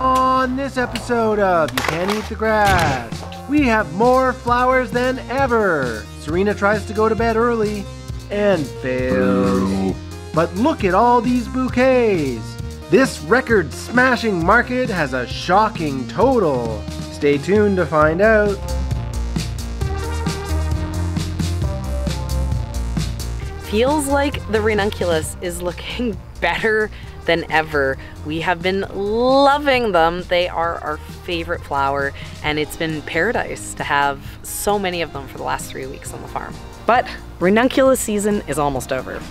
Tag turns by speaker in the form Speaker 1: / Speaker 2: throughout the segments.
Speaker 1: On this episode of You Can't Eat the Grass, we have more flowers than ever. Serena tries to go to bed early and fails. But look at all these bouquets. This record-smashing market has a shocking total. Stay tuned to find out.
Speaker 2: Feels like the Ranunculus is looking better than ever. We have been loving them. They are our favorite flower, and it's been paradise to have so many of them for the last 3 weeks on the farm. But Ranunculus season is almost over.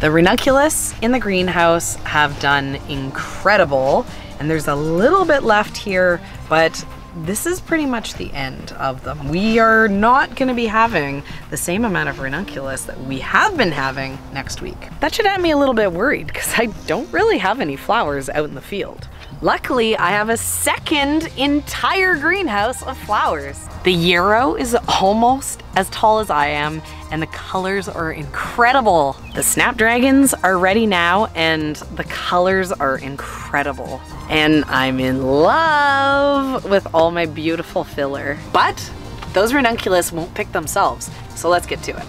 Speaker 2: The Ranunculus in the greenhouse have done incredible, and there's a little bit left here, but this is pretty much the end of them. We are not going to be having the same amount of Ranunculus that we have been having next week. That should have me a little bit worried because I don't really have any flowers out in the field. Luckily, I have a second entire greenhouse of flowers. The yarrow is almost as tall as I am, and the colors are incredible. The Snapdragons are ready now, and the colors are incredible. And I'm in love with all my beautiful filler. But those Ranunculus won't pick themselves, so let's get to it.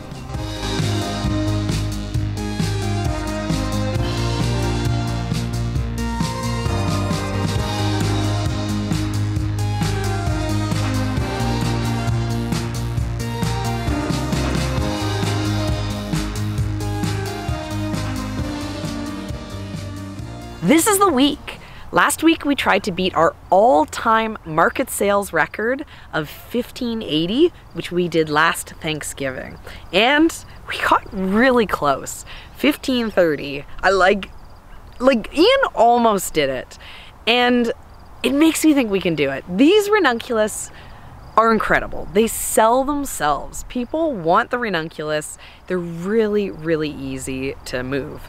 Speaker 2: This is the week. Last week we tried to beat our all-time market sales record of $15.80, which we did last Thanksgiving. And we got really close, $15.30. Ian almost did it. And it makes me think we can do it. These Ranunculus are incredible. They sell themselves. People want the Ranunculus. They're really, really easy to move.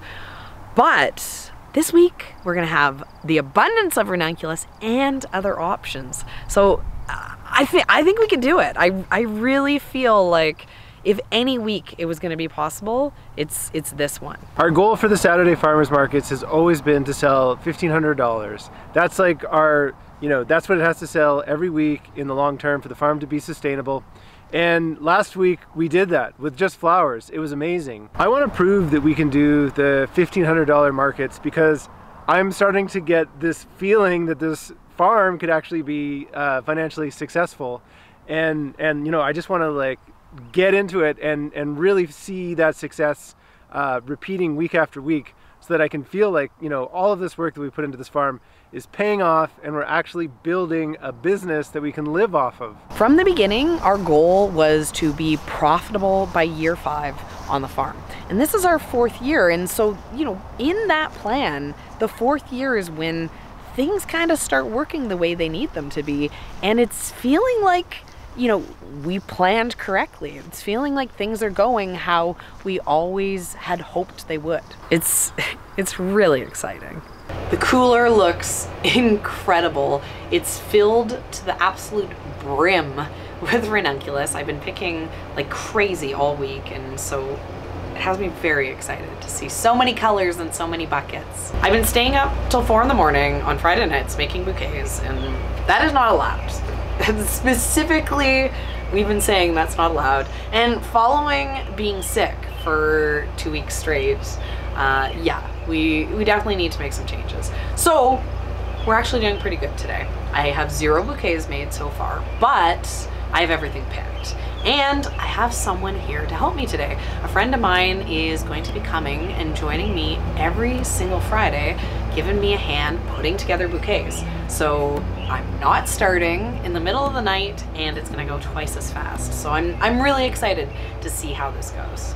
Speaker 2: But this week, we're gonna have the abundance of Ranunculus and other options. So I think we can do it. I really feel like if any week it was gonna be possible, it's this one.
Speaker 1: Our goal for the Saturday farmers markets has always been to sell $1,500. That's like our, that's what it has to sell every week in the long term for the farm to be sustainable. And last week we did that with just flowers. It was amazing. I want to prove that we can do the $1,500 markets because I'm starting to get this feeling that this farm could actually be financially successful. And I just want to get into it and really see that success repeating week after week, so that I can feel like, all of this work that we put into this farm is paying off and we're actually building a business that we can live off of.
Speaker 2: From the beginning, our goal was to be profitable by year 5 on the farm. And this is our 4th year. And so, in that plan, the 4th year is when things kind of start working the way they need them to be. And it's feeling like, we planned correctly. It's feeling like things are going how we always had hoped they would. It's really exciting. The cooler looks incredible. It's filled to the absolute brim with Ranunculus. I've been picking like crazy all week, and so it has me very excited to see so many colors and so many buckets. I've been staying up till 4 in the morning on Friday nights making bouquets, and that is not allowed. Specifically, we've been saying that's not allowed. And following being sick for 2 weeks straight, we definitely need to make some changes. So we're actually doing pretty good today. I have 0 bouquets made so far, but I have everything picked. And I have someone here to help me today. A friend of mine is going to be coming and joining me every single Friday, giving me a hand putting together bouquets. So I'm not starting in the middle of the night, and it's gonna go twice as fast. So I'm really excited to see how this goes.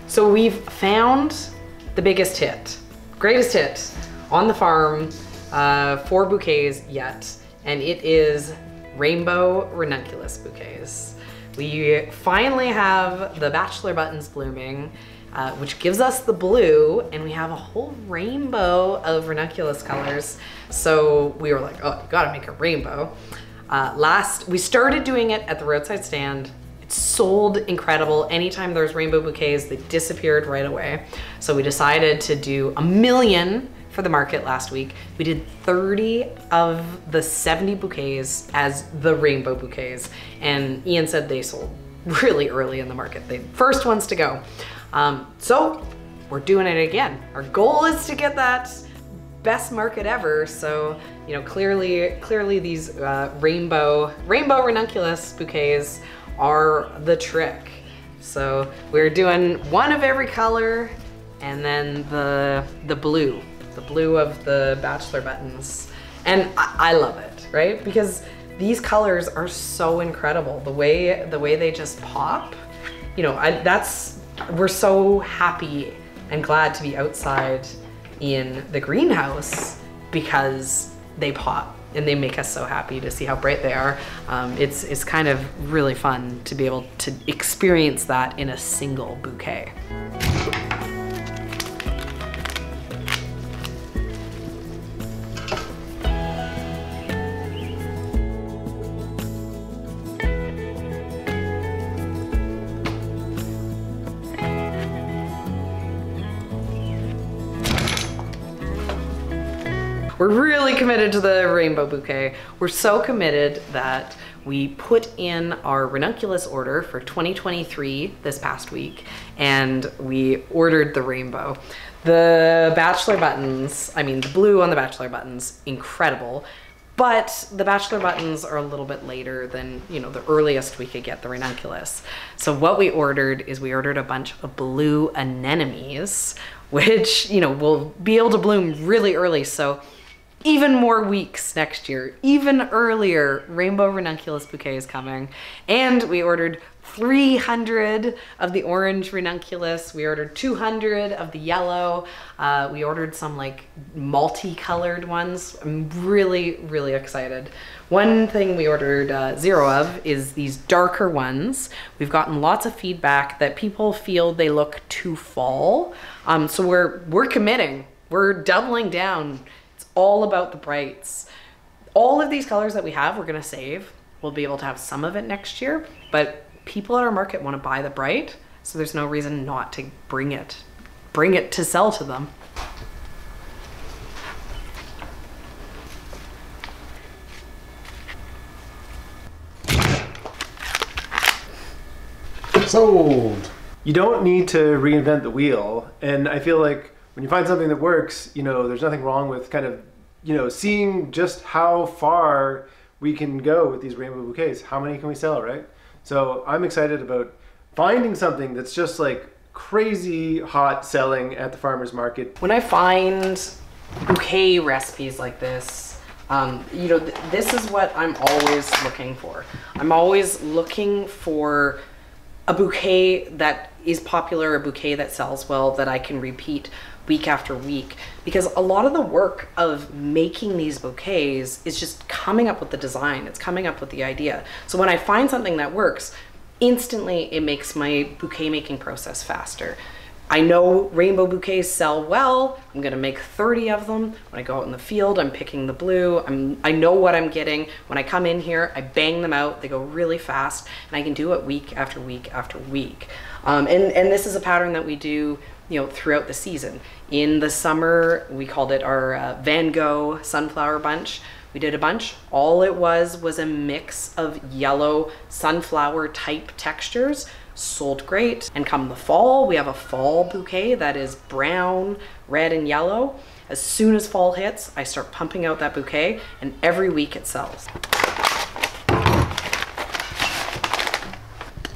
Speaker 2: So we've found the biggest hit, greatest hit on the farm 4 bouquets yet, and it is rainbow ranunculus bouquets. We finally have the bachelor buttons blooming, which gives us the blue, and we have a whole rainbow of ranunculus colors. So we were like, oh, you gotta make a rainbow. We started doing it at the roadside stand. It sold incredible. Anytime there's rainbow bouquets, they disappeared right away. So we decided to do 1 million for the market last week. We did 30 of the 70 bouquets as the rainbow bouquets. And Ian said they sold really early in the market. They first ones to go. So we're doing it again. Our goal is to get that best market ever. So, you know, clearly these rainbow ranunculus bouquets are the trick. So we're doing 1 of every color, and then the blue of the bachelor buttons. And I love it, right? Because these colors are so incredible. The way they just pop, you know, we're so happy and glad to be outside in the greenhouse because they pop and they make us so happy to see how bright they are. It's kind of really fun to be able to experience that in a single bouquet. We're really committed to the rainbow bouquet. We're so committed that we put in our ranunculus order for 2023 this past week, and we ordered the rainbow. The bachelor buttons, I mean the blue on the bachelor buttons, incredible. But the bachelor buttons are a little bit later than, you know, the earliest we could get the ranunculus. So what we ordered is we ordered a bunch of blue anemones, which, you know, will be able to bloom really early. So even more weeks next year, even earlier, rainbow ranunculus bouquet is coming. And we ordered 300 of the orange ranunculus. We ordered 200 of the yellow. We ordered some like multicolored ones. I'm really, really excited. One thing we ordered 0 of is these darker ones. We've gotten lots of feedback that people feel they look too fall. So we're committing. We're doubling down. All about the brights. All of these colors that we have, we're gonna save. We'll be able to have some of it next year, but people at our market wanna buy the bright, so there's no reason not to bring it to sell to them.
Speaker 1: Sold. You don't need to reinvent the wheel, and I feel like when you find something that works, you know, there's nothing wrong with kind of, you know, seeing just how far we can go with these rainbow bouquets. How many can we sell, right? So I'm excited about finding something that's just like crazy hot selling at the farmer's market.
Speaker 2: When I find bouquet recipes like this, you know, this is what I'm always looking for. I'm always looking for a bouquet that is popular, a bouquet that sells well, that I can repeat week after week, because a lot of the work of making these bouquets is just coming up with the design. It's coming up with the idea. So when I find something that works, instantly it makes my bouquet making process faster. I know rainbow bouquets sell well. I'm gonna make 30 of them. When I go out in the field, I'm picking the blue. I know what I'm getting. When I come in here, I bang them out. They go really fast, and I can do it week after week after week. And this is a pattern that we do, you know, throughout the season. In the summer, we called it our Van Gogh sunflower bunch. We did a bunch. All it was a mix of yellow sunflower type textures. Sold great. And come the fall, we have a fall bouquet that is brown, red, and yellow. As soon as fall hits, I start pumping out that bouquet, and every week it sells.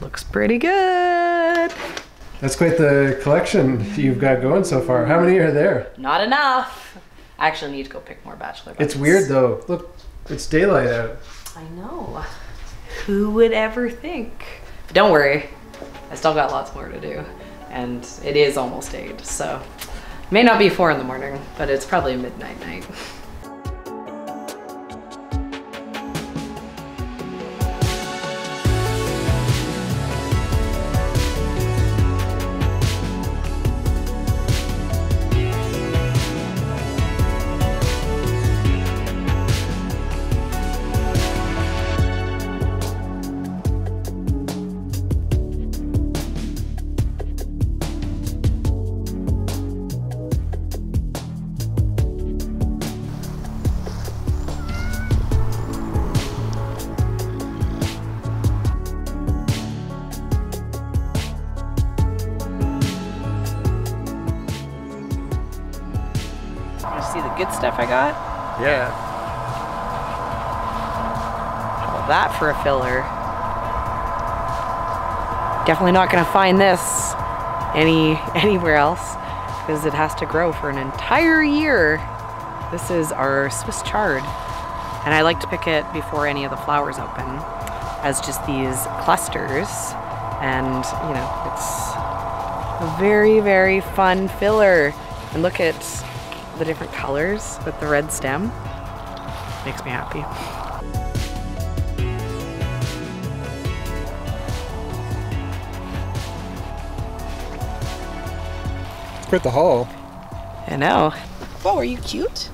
Speaker 2: Looks pretty good.
Speaker 1: That's quite the collection you've got going so far. How many are there?
Speaker 2: Not enough. I actually need to go pick more bachelor buttons.
Speaker 1: It's weird though. Look, it's daylight out.
Speaker 2: I know. Who would ever think? But don't worry, I still got lots more to do. And it is almost 8, so it may not be 4 in the morning, but it's probably midnight night. stuff I got?
Speaker 1: Yeah.
Speaker 2: All that for a filler. Definitely not gonna find this anywhere else because it has to grow for an entire year. This is our Swiss chard, and I like to pick it before any of the flowers open as just these clusters, and you know, it's a very, very fun filler. And look at the different colors with the red stem. Makes me happy.
Speaker 1: Quite the haul.
Speaker 2: I know. Oh, are you cute?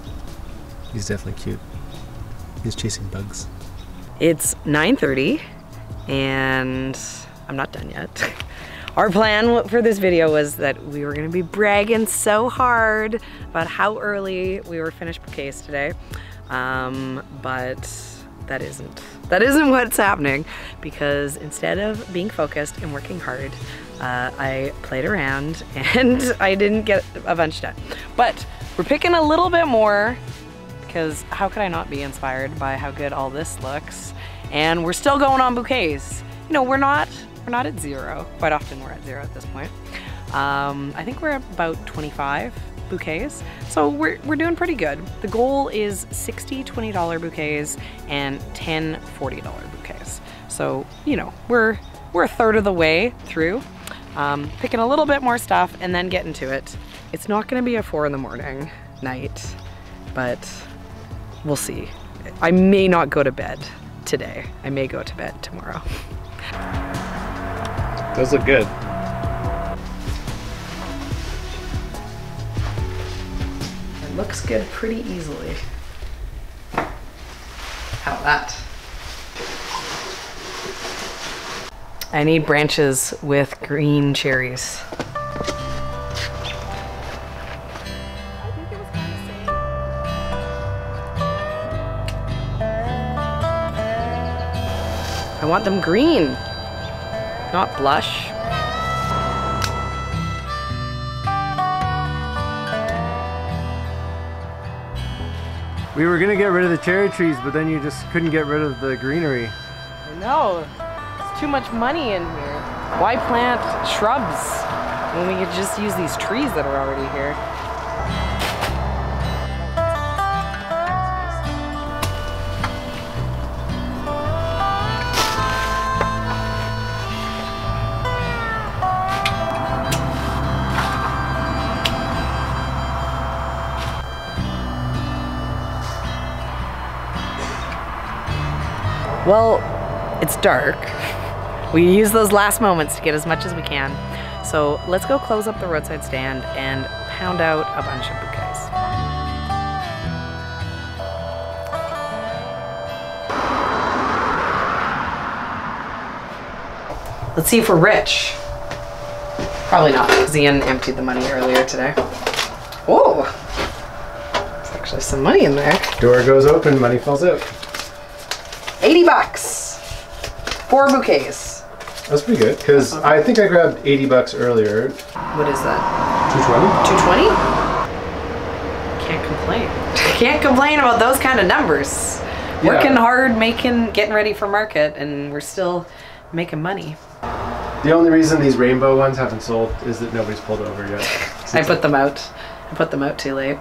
Speaker 1: He's definitely cute. He's chasing bugs.
Speaker 2: It's 9:30 and I'm not done yet. Our plan for this video was that we were gonna be bragging so hard about how early we were finished bouquets today. But that isn't what's happening, because instead of being focused and working hard, I played around and I didn't get a bunch done. But we're picking a little bit more because how could I not be inspired by how good all this looks? And we're still going on bouquets. You know, we're not at zero. Quite often we're at zero at this point. I think we're about 25 bouquets. So we're doing pretty good. The goal is 60 $20 bouquets and 10 $40 bouquets. So, you know, we're a third of the way through. Picking a little bit more stuff and then getting to it. It's not gonna be a 4 in the morning night, but we'll see. I may not go to bed today. I may go to bed tomorrow.
Speaker 1: Those look good.
Speaker 2: It looks good pretty easily. How about that? I need branches with green cherries. I want them green, not blush.
Speaker 1: We were gonna get rid of the cherry trees, but then you just couldn't get rid of the greenery.
Speaker 2: I know. It's too much money in here. Why plant shrubs when we could just use these trees that are already here? Well, it's dark. We use those last moments to get as much as we can. So let's go close up the roadside stand and pound out a bunch of bouquets. Let's see if we're rich. Probably not, because Ian emptied the money earlier today. Whoa! There's actually some money in there.
Speaker 1: Door goes open, money falls out.
Speaker 2: 80 bucks. 4 bouquets.
Speaker 1: That's pretty good, because I think I grabbed 80 bucks earlier.
Speaker 2: What is that?
Speaker 1: 220?
Speaker 2: 220? Can't complain. Can't complain about those kind of numbers. Yeah. Working hard, getting ready for market, and we're still making money.
Speaker 1: The only reason these rainbow ones haven't sold is that nobody's pulled over yet.
Speaker 2: I put them out. I put them out too late.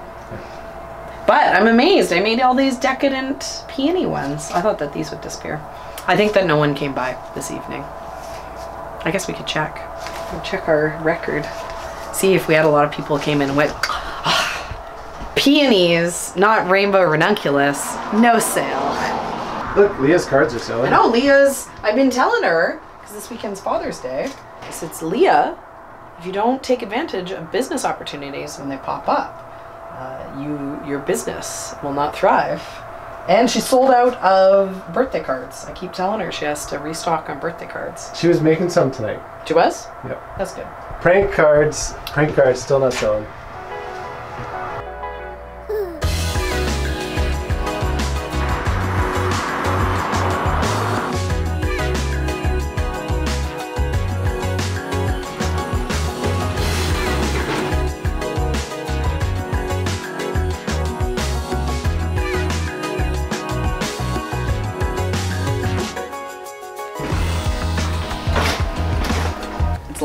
Speaker 2: But I'm amazed. I made all these decadent peony ones. I thought that these would disappear. I think that no one came by this evening. I guess we could check. We'll check our record. See if we had a lot of people came in and went, oh, peonies, not rainbow ranunculus, no sale.
Speaker 1: Look, Leah's cards are selling.
Speaker 2: I know, Leah's, I've been telling her, because this weekend's Father's Day, so it's Leah, if you don't take advantage of business opportunities when they pop up, your business will not thrive. And she sold out of birthday cards. I keep telling her she has to restock on birthday cards.
Speaker 1: She was making some tonight.
Speaker 2: She was?
Speaker 1: Yep.
Speaker 2: That's good.
Speaker 1: Prank cards still not selling.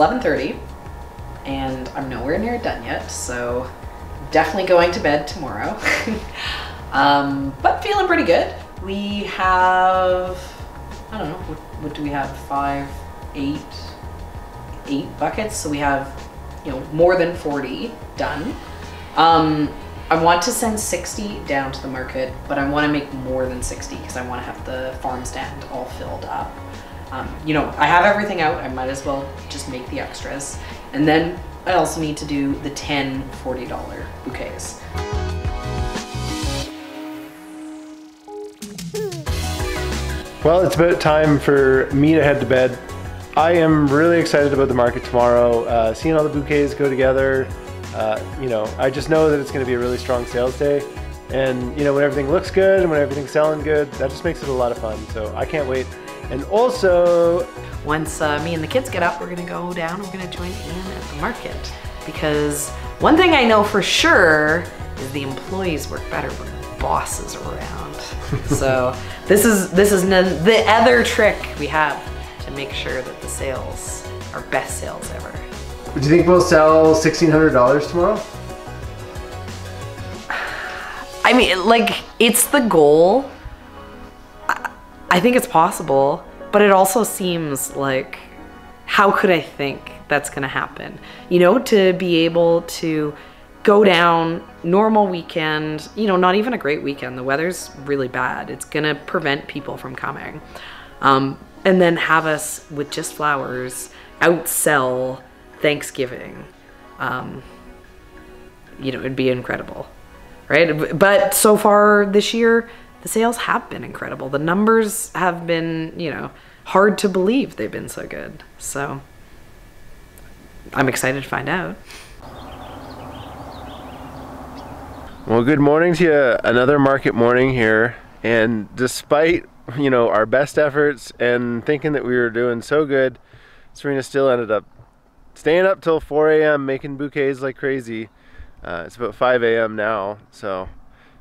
Speaker 2: 11:30 and I'm nowhere near done yet, so definitely going to bed tomorrow. But feeling pretty good. We have, I don't know, what do we have? 8 buckets, so we have, you know, more than 40 done. I want to send 60 down to the market, but I want to make more than 60 because I want to have the farm stand all filled up. You know, I have everything out, I might as well just make the extras. And then I also need to do the 10 $40 bouquets.
Speaker 1: Well, it's about time for me to head to bed. I am really excited about the market tomorrow. Seeing all the bouquets go together, you know, I just know that it's going to be a really strong sales day. And, you know, when everything looks good and when everything's selling good, that just makes it a lot of fun. So I can't wait. And also,
Speaker 2: once me and the kids get up, we're going to go down, we're going to join in at the market. Because one thing I know for sure is the employees work better when the boss is around. So this is the other trick we have to make sure that the sales are best sales ever.
Speaker 1: Do you think we'll sell $1,600 tomorrow?
Speaker 2: I mean, like, it's the goal. I think it's possible, but it also seems like, how could I think that's gonna happen? You know, to be able to go down, normal weekend, you know, not even a great weekend, the weather's really bad. It's gonna prevent people from coming. And then have us with just flowers outsell Thanksgiving. You know, it'd be incredible, right? But so far this year, the sales have been incredible. The numbers have been, you know, hard to believe they've been so good. So I'm excited to find out.
Speaker 1: Well, good morning to you. Another market morning here. And despite, you know, our best efforts and thinking that we were doing so good, Serena still ended up staying up till 4 a.m. making bouquets like crazy. It's about 5 a.m. now, so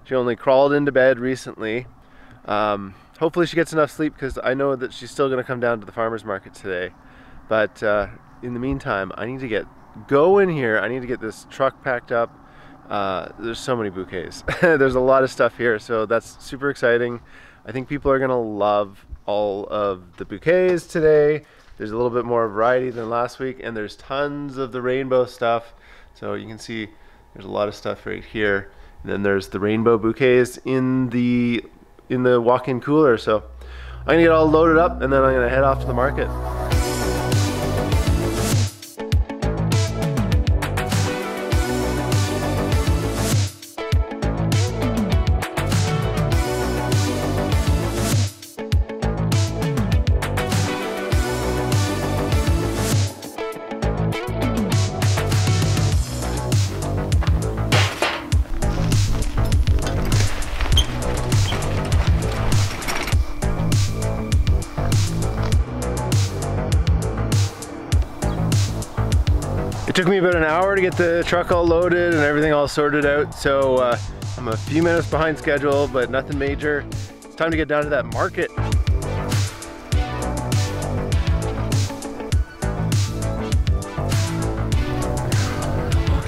Speaker 1: she only crawled into bed recently. Hopefully she gets enough sleep because I know that she's still going to come down to the farmer's market today. But in the meantime, I need to get going here. I need to get this truck packed up. There's so many bouquets. There's a lot of stuff here, so that's super exciting. I think people are going to love all of the bouquets today. There's a little bit more variety than last week, and there's tons of the rainbow stuff. So you can see there's a lot of stuff right here. And then there's the rainbow bouquets in the walk-in cooler. So I'm gonna get all loaded up and then I'm gonna head off to the market. It took me about an hour to get the truck all loaded and everything all sorted out, so I'm a few minutes behind schedule, but nothing major. It's time to get down to that market.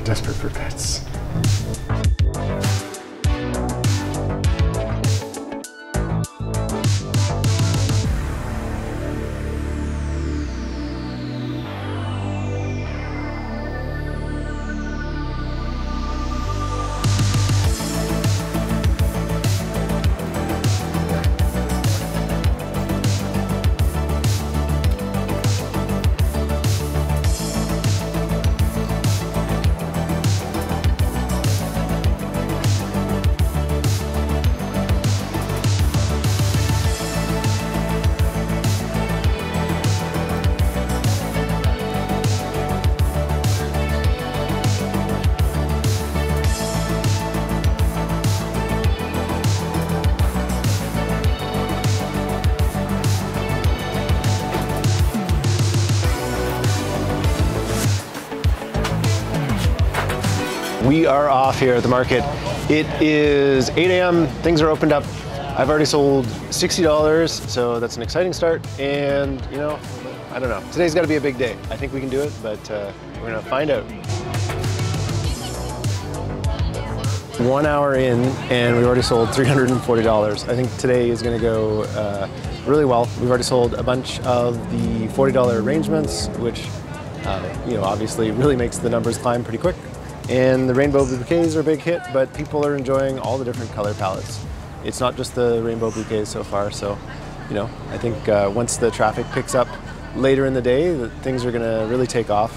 Speaker 1: Desperate for pets. We are off here at the market. It is 8 a.m. Things are opened up. I've already sold $60, so that's an exciting start. And you know, I don't know. Today's got to be a big day. I think we can do it, but we're gonna find out. 1 hour in, and we've already sold $340. I think today is gonna go really well. We've already sold a bunch of the $40 arrangements, which you know, obviously really makes the numbers climb pretty quick. And the rainbow bouquets are a big hit, but people are enjoying all the different color palettes. It's not just the rainbow bouquets so far, so you know, I think once the traffic picks up later in the day, things are gonna really take off.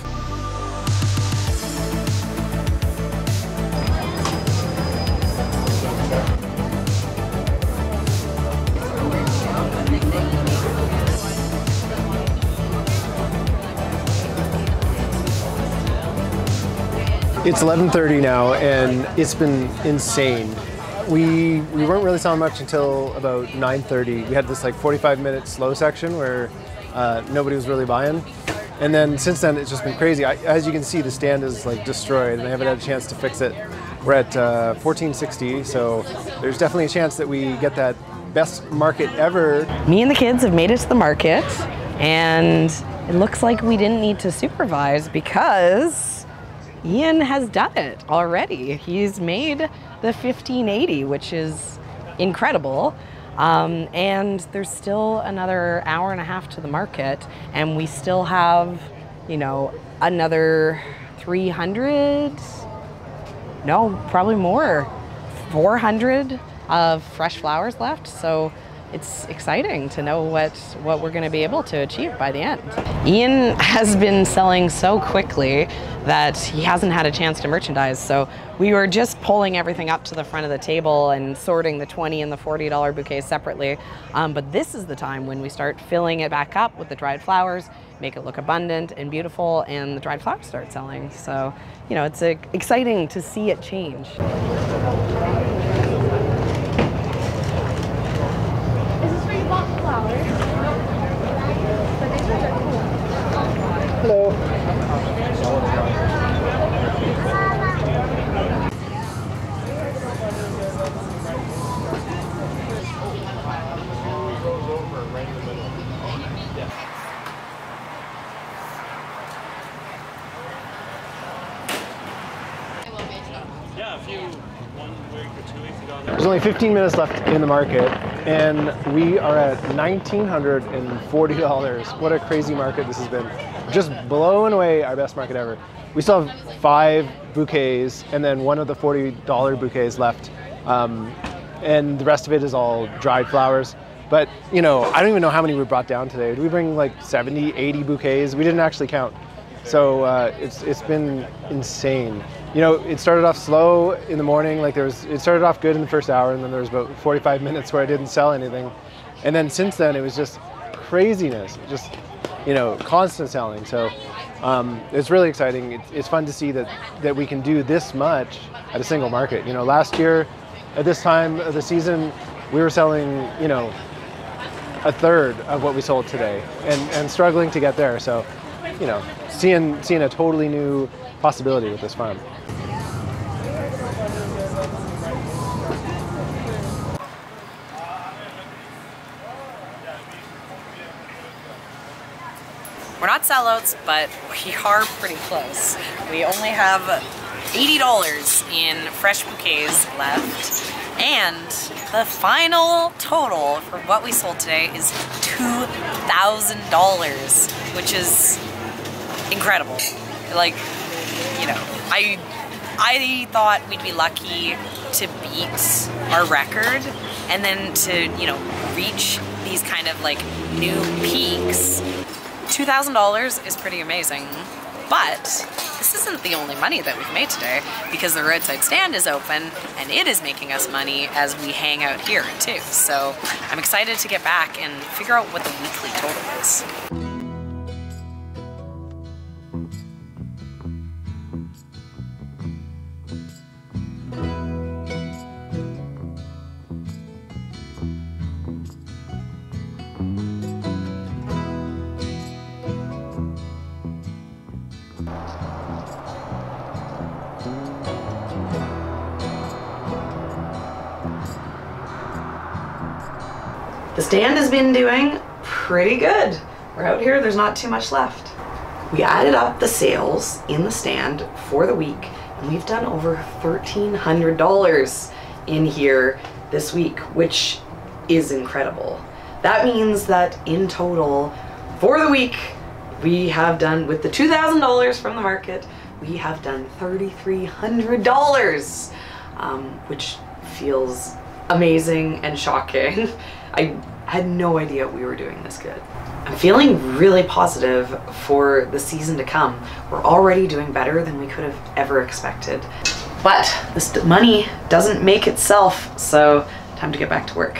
Speaker 1: It's 11:30 now, and it's been insane. We weren't really selling much until about 9:30. We had this like 45-minute slow section where nobody was really buying. And then since then, it's just been crazy. As you can see, the stand is like destroyed, and I haven't had a chance to fix it. We're at 1460, so there's definitely a chance that we get that best market ever.
Speaker 2: Me and the kids have made it to the market, and it looks like we didn't need to supervise because Ian has done it already. He's made the 1580, which is incredible. And there's still another hour and a half to the market, and we still have, you know, another 300, no, probably more, 400 of fresh flowers left. So it's exciting to know what we're going to be able to achieve by the end. Ian has been selling so quickly that he hasn't had a chance to merchandise. So we were just pulling everything up to the front of the table and sorting the $20 and the $40 bouquets separately. But this is the time when we start filling it back up with the dried flowers, make it look abundant and beautiful, and the dried flowers start selling. So, you know, it's exciting to see it change.
Speaker 1: Hello.
Speaker 3: Yeah, 1 week or 2 weeks ago.
Speaker 1: There's only 15 minutes left in the market, and we are at $1,940. What a crazy market this has been. Just blowing away our best market ever. We still have 5 bouquets and then one of the $40 bouquets left. And the rest of it is all dried flowers. But, you know, I don't even know how many we brought down today. Did we bring like 70, 80 bouquets? We didn't actually count. So it's been insane. You know, it started off slow in the morning. Like it started off good in the first hour, and then there was about 45 minutes where I didn't sell anything. And then since then, it was just craziness. Just, you know, constant selling. So it's really exciting. It's fun to see that we can do this much at a single market. You know, last year at this time of the season, we were selling, you know, a third of what we sold today, and struggling to get there. So, you know, seeing a totally new possibility with this farm.
Speaker 2: We're not sellouts, but we are pretty close. We only have $80 in fresh bouquets left, and the final total for what we sold today is $2,000, which is incredible. Like, you know, I thought we'd be lucky to beat our record and then to, you know, reach these kind of like new peaks. $2,000 is pretty amazing, but this isn't the only money that we've made today, because the roadside stand is open and it is making us money as we hang out here too. So I'm excited to get back and figure out what the weekly total is. The stand has been doing pretty good. we're out here, there's not too much left. We added up the sales in the stand for the week, and we've done over $1,300 in here this week, which is incredible. That means that in total for the week, we have done, with the $2,000 from the market, we have done $3,300, which feels amazing and shocking. I had no idea we were doing this good. I'm feeling really positive for the season to come. We're already doing better than we could have ever expected. But this money doesn't make itself, so time to get back to work.